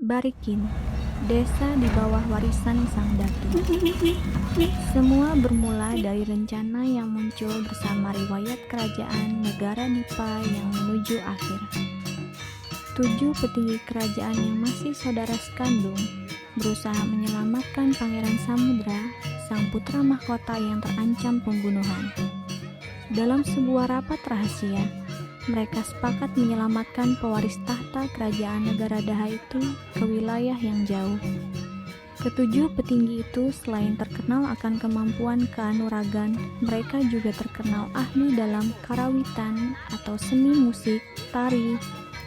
Barikin, desa di bawah warisan sang datu. Semua bermula dari rencana yang muncul bersama riwayat kerajaan negara Dipa yang menuju akhir. 7 petinggi kerajaan yang masih saudara sekandung berusaha menyelamatkan Pangeran Samudra, sang putra mahkota yang terancam pembunuhan. Dalam sebuah rapat rahasia, mereka sepakat menyelamatkan pewaris tahta kerajaan negara Daha itu ke wilayah yang jauh. Ketujuh petinggi itu selain terkenal akan kemampuan keanuragan, mereka juga terkenal ahli dalam karawitan atau seni musik, tari,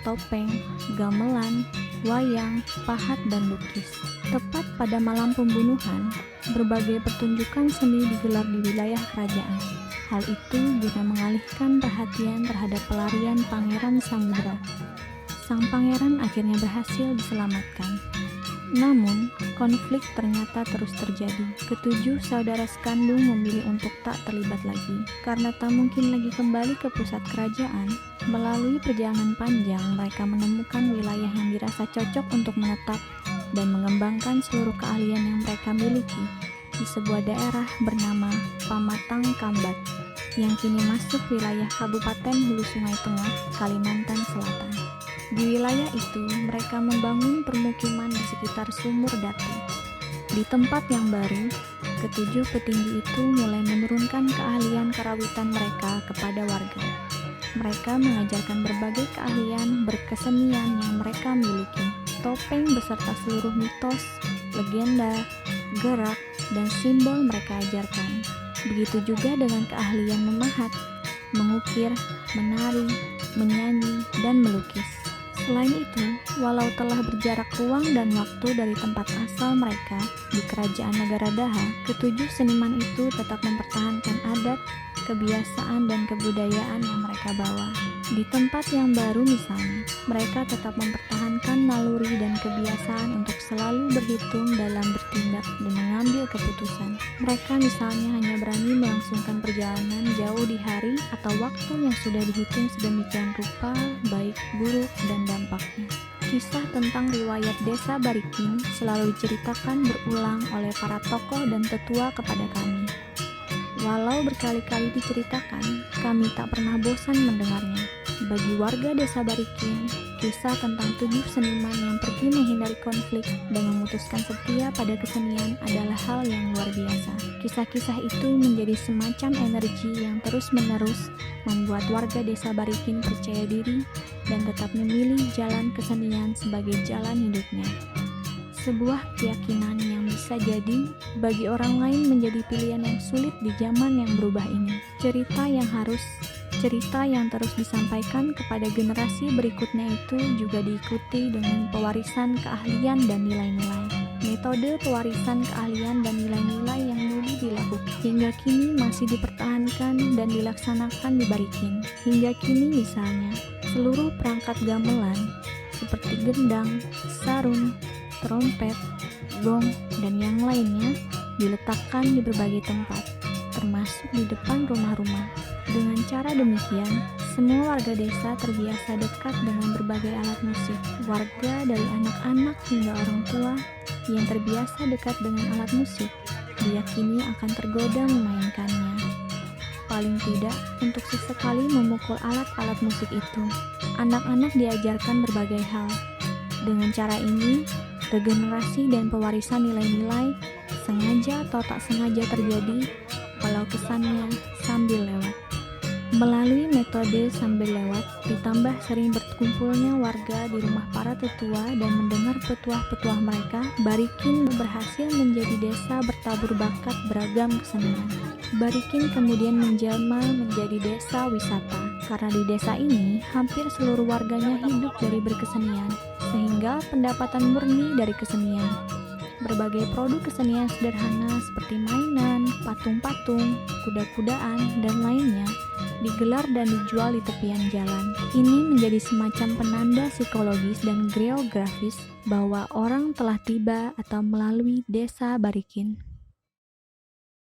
topeng, gamelan, wayang, pahat, dan lukis. Tepat pada malam pembunuhan, berbagai pertunjukan seni digelar di wilayah kerajaan. Hal itu guna mengalihkan perhatian terhadap pelarian Pangeran Samudra. Sang pangeran akhirnya berhasil diselamatkan. Namun, konflik ternyata terus terjadi. Ketujuh saudara sekandung memilih untuk tak terlibat lagi. Karena tak mungkin lagi kembali ke pusat kerajaan, melalui perjalanan panjang mereka menemukan wilayah yang dirasa cocok untuk menetap dan mengembangkan seluruh keahlian yang mereka miliki di sebuah daerah bernama Pamatang Kambat yang kini masuk wilayah Kabupaten Hulu Sungai Tengah, Kalimantan Selatan. Di wilayah itu, mereka membangun permukiman di sekitar sumur Datu. Di tempat yang baru, ketujuh petinggi itu mulai menurunkan keahlian karawitan mereka kepada warga. Mereka mengajarkan berbagai keahlian berkesenian yang mereka miliki. Topeng beserta seluruh mitos, legenda, gerak, dan simbol mereka ajarkan. Begitu juga dengan keahlian memahat, mengukir, menari, menyanyi, dan melukis. Selain itu, walau telah berjarak ruang dan waktu dari tempat asal mereka di kerajaan negara Daha, ketujuh seniman itu tetap mempertahankan adat, kebiasaan, dan kebudayaan yang mereka bawa. Di tempat yang baru misalnya, mereka tetap mempertahankan naluri dan kebiasaan untuk selalu berhitung dalam bertindak dan mengambil keputusan. Mereka misalnya hanya berani melangsungkan perjalanan jauh di hari atau waktu yang sudah dihitung sedemikian rupa, baik buruk dan dampaknya. Kisah tentang riwayat desa Barikin selalu diceritakan berulang oleh para tokoh dan tetua kepada kami. Walau berkali-kali diceritakan, kami tak pernah bosan mendengarnya. Bagi warga desa Barikin, kisah tentang 7 seniman yang pergi menghindari konflik dan memutuskan setia pada kesenian adalah hal yang luar biasa. Kisah-kisah itu menjadi semacam energi yang terus-menerus membuat warga desa Barikin percaya diri dan tetap memilih jalan kesenian sebagai jalan hidupnya. Sebuah keyakinan yang bisa jadi bagi orang lain menjadi pilihan yang sulit di zaman yang berubah ini. Cerita yang terus disampaikan kepada generasi berikutnya itu juga diikuti dengan pewarisan keahlian dan nilai-nilai. Metode pewarisan keahlian dan nilai-nilai yang dulu dilakukan hingga kini masih dipertahankan dan dilaksanakan di Barikin. Hingga kini misalnya, seluruh perangkat gamelan seperti gendang, sarung, trompet, gong, dan yang lainnya diletakkan di berbagai tempat, termasuk di depan rumah-rumah. Dengan cara demikian, semua warga desa terbiasa dekat dengan berbagai alat musik. Warga dari anak-anak hingga orang tua yang terbiasa dekat dengan alat musik, diyakini akan tergoda memainkannya. Paling tidak, untuk sesekali memukul alat-alat musik itu, anak-anak diajarkan berbagai hal. Dengan cara ini, regenerasi dan pewarisan nilai-nilai sengaja atau tak sengaja terjadi walau kesannya sambil lewat. Melalui metode sambil lewat, ditambah sering berkumpulnya warga di rumah para tetua dan mendengar petuah-petuah mereka, Barikin berhasil menjadi desa bertabur bakat beragam kesenian. Barikin kemudian menjelma menjadi desa wisata, karena di desa ini hampir seluruh warganya hidup dari berkesenian, sehingga pendapatan murni dari kesenian. Berbagai produk kesenian sederhana seperti mainan, patung-patung, kuda-kudaan, dan lainnya digelar dan dijual di tepian jalan. Ini menjadi semacam penanda psikologis dan geografis bahwa orang telah tiba atau melalui desa Barikin.